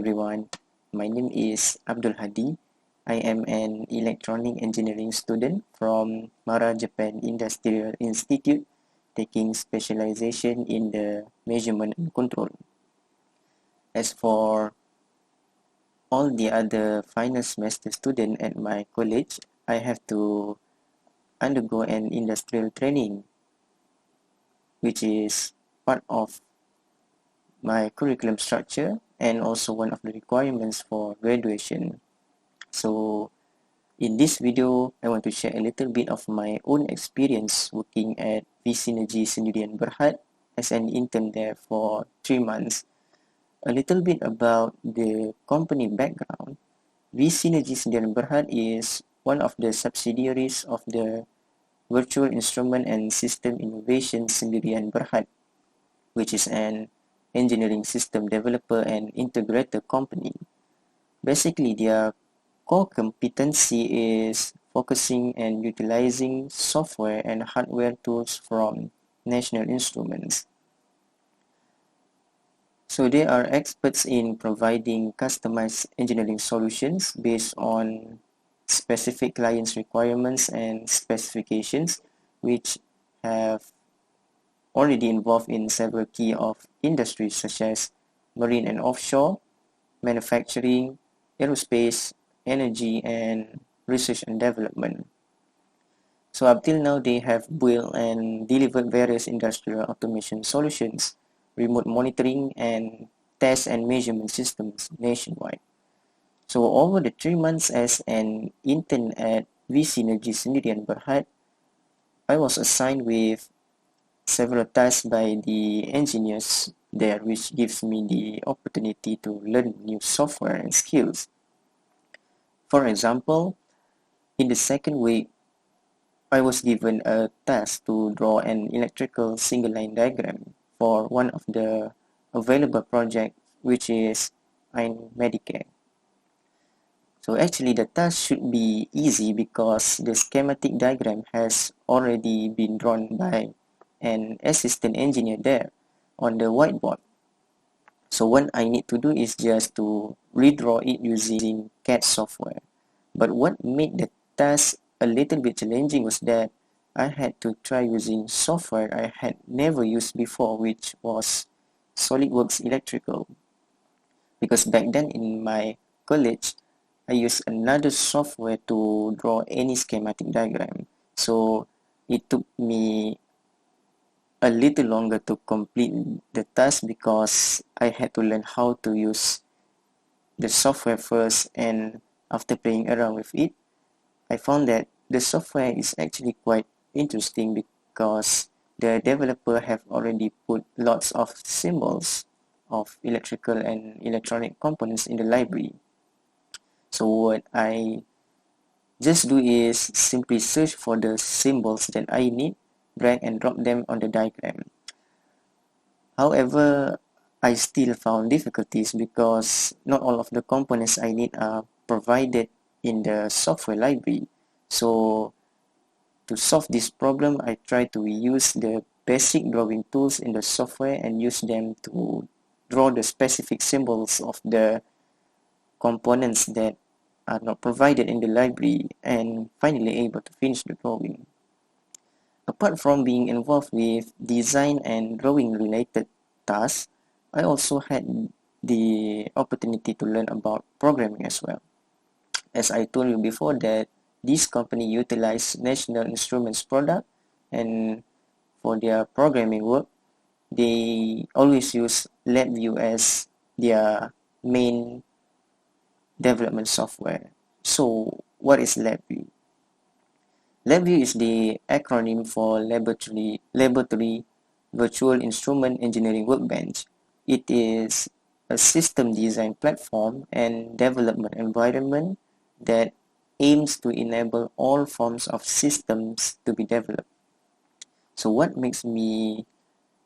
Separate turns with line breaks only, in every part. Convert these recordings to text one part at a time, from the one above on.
everyone, my name is Abdul Hadi. I am an electronic engineering student from Mara, Japan Industrial Institute, taking specialization in the measurement and control. As for all the other final semester students at my college, I have to undergo an industrial training, which is part of my curriculum structure and also one of the requirements for graduation. So in this video, I want to share a little bit of my own experience working at Visinergy Sdn Bhd as an intern there for 3 months. A little bit about the company background. Visinergy Sdn Bhd is one of the subsidiaries of the Virtual Instrument and System Innovation Sdn Bhd, which is an engineering system developer and integrator company. Basically, their core competency is focusing and utilizing software and hardware tools from National Instruments. So they are experts in providing customized engineering solutions based on specific clients' requirements and specifications, which have already involved in several key of industries such as marine and offshore, manufacturing, aerospace, energy, and research and development. So up till now, they have built and delivered various industrial automation solutions, remote monitoring, and test and measurement systems nationwide. So over the 3 months as an intern at Visinergy Sdn Bhd, I was assigned with several tasks by the engineers there, which gives me the opportunity to learn new software and skills. For example, in the second week, I was given a task to draw an electrical single line diagram for one of the available projects, which is Medicare. So actually the task should be easy because the schematic diagram has already been drawn by an assistant engineer there on the whiteboard. So what I need to do is just to redraw it using CAD software. But what made the task a little bit challenging was that I had to try using software I had never used before, which was SolidWorks Electrical. Because back then in my college, I used another software to draw any schematic diagram. So it took me a little longer to complete the task because I had to learn how to use the software first, and after playing around with it, I found that the software is actually quite interesting because the developer have already put lots of symbols of electrical and electronic components in the library. So what I just do is simply search for the symbols that I need, drag and drop them on the diagram. However, I still found difficulties because not all of the components I need are provided in the software library. So to solve this problem, I try to use the basic drawing tools in the software and use them to draw the specific symbols of the components that are not provided in the library, and finally able to finish the drawing. Apart from being involved with design and drawing related tasks, I also had the opportunity to learn about programming as well. As I told you before that this company utilized National Instruments product, and for their programming work, they always use Labview as their main development software. So what is Labview? Labview is the acronym for Laboratory Virtual Instrument Engineering Workbench. It is a system design platform and development environment that aims to enable all forms of systems to be developed. So what makes me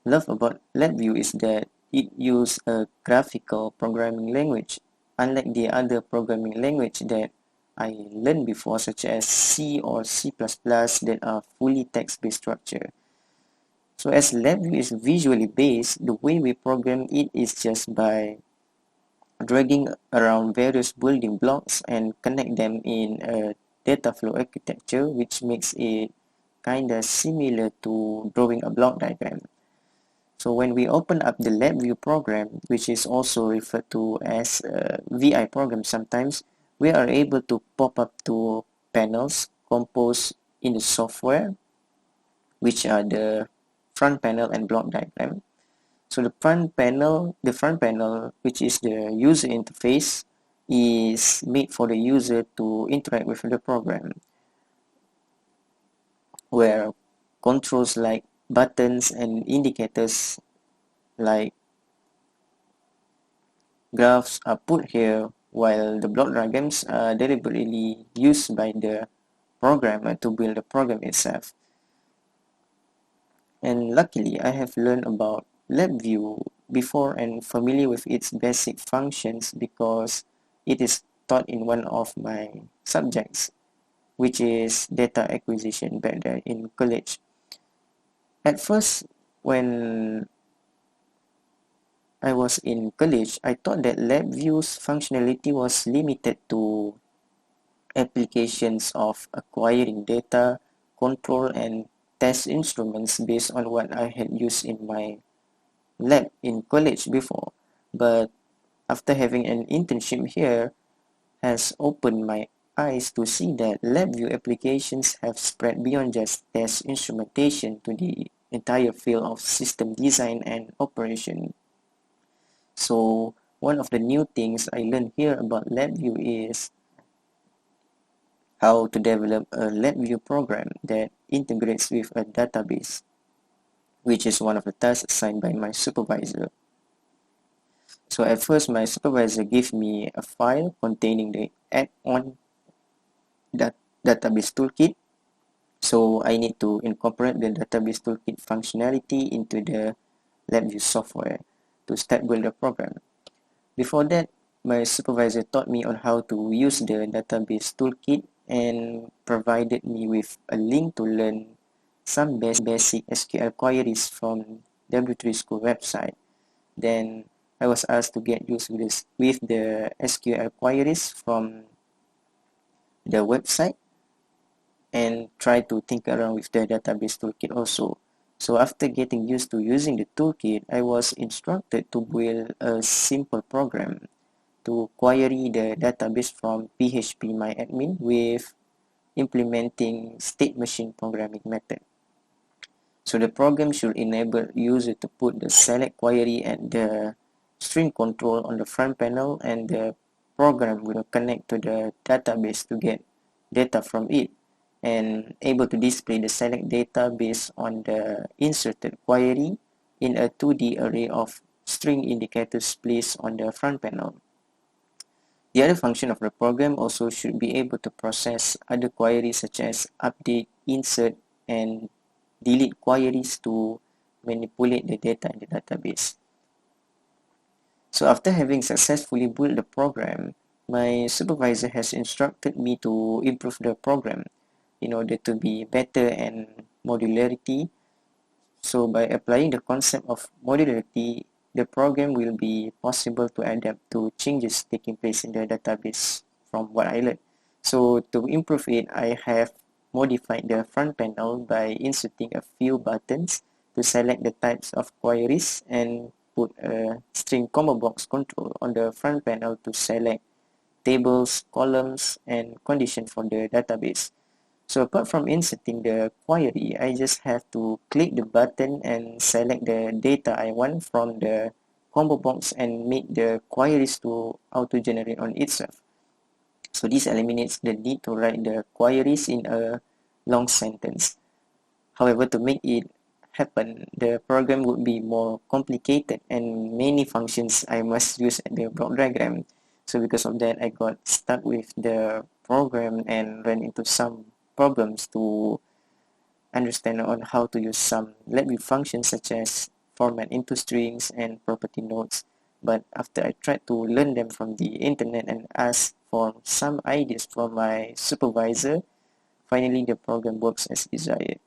love about Labview is that it uses a graphical programming language, unlike the other programming language that I learned before, such as C or C++ that are fully text-based structure. So as Labview is visually based, the way we program it is just by dragging around various building blocks and connect them in a data flow architecture, which makes it kind of similar to drawing a block diagram. So when we open up the Labview program, which is also referred to as a VI program sometimes, we are able to pop up two panels composed in the software, which are the front panel and block diagram. So the front panel, which is the user interface, is made for the user to interact with the program, where controls like buttons and indicators like graphs are put here, while the block diagrams are deliberately used by the programmer to build the program itself. And luckily, I have learned about Labview before and familiar with its basic functions because it is taught in one of my subjects, which is data acquisition back there in college. At first, when I was in college, I thought that Labview's functionality was limited to applications of acquiring data, control, and test instruments based on what I had used in my lab in college before. But after having an internship here has opened my eyes to see that LabVIEW applications have spread beyond just test instrumentation to the entire field of system design and operation. So one of the new things I learned here about LabVIEW is how to develop a LabVIEW program that integrates with a database, which is one of the tasks assigned by my supervisor. So at first, my supervisor gave me a file containing the add-on database toolkit. So I need to incorporate the database toolkit functionality into the Labview software to start build the program. Before that, my supervisor taught me on how to use the database toolkit and provided me with a link to learn some basic SQL queries from W3 School website. Then I was asked to get used with the SQL queries from the website and try to think around with the database toolkit also. So after getting used to using the toolkit, I was instructed to build a simple program to query the database from phpMyAdmin with implementing state machine programming method. So the program should enable user to put the select query at the string control on the front panel, and the program will connect to the database to get data from it and able to display the select data based on the inserted query in a 2D array of string indicators placed on the front panel. The other function of the program also should be able to process other queries such as update, insert, and delete queries to manipulate the data in the database. So after having successfully built the program, my supervisor has instructed me to improve the program in order to be better and modularity. So by applying the concept of modularity, the program will be possible to adapt to changes taking place in the database from what I learned. So to improve it, I have modified the front panel by inserting a few buttons to select the types of queries and put a string combo box control on the front panel to select tables, columns, and condition for the database. So apart from inserting the query, I just have to click the button and select the data I want from the combo box and make the queries to auto-generate on itself. So this eliminates the need to write the queries in a long sentence. However, to make it happen, the program would be more complicated and many functions I must use at the block diagram. So because of that, I got stuck with the program and ran into some problems to understand on how to use some Labview functions such as format into strings and property nodes. But after I tried to learn them from the internet and asked for some ideas from my supervisor, finally the program works as desired.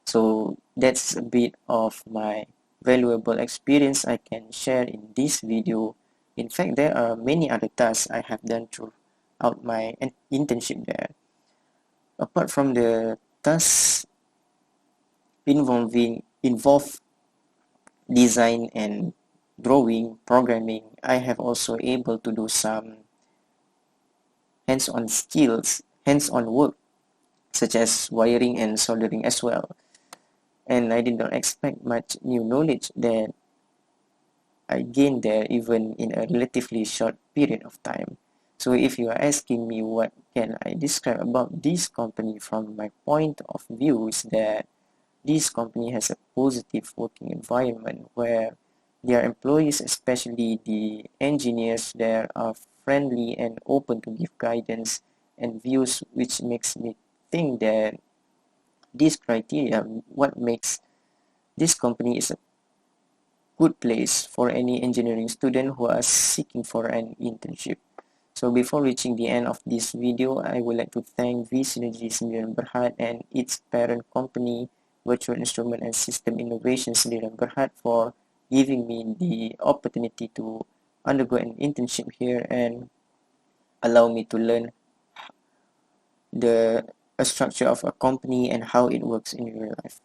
So that's a bit of my valuable experience I can share in this video In fact, there are many other tasks I have done throughout my internship there. Apart from the tasks involve design and drawing, programming, I have also able to do some hands-on skills, hands-on work, such as wiring and soldering as well. And I did not expect much new knowledge that I gained there even in a relatively short period of time. So if you are asking me what can I describe about this company from my point of view, is that this company has a positive working environment where their employees, especially the engineers there, are friendly and open to give guidance and views, which makes me think that this criteria, what makes this company is a good place for any engineering student who are seeking for an internship. So before reaching the end of this video, I would like to thank Visinergy Sdn Bhd and its parent company, Virtual Instrument and System Innovation Sdn Bhd, for giving me the opportunity to undergo an internship here and allow me to learn the structure of a company and how it works in real life.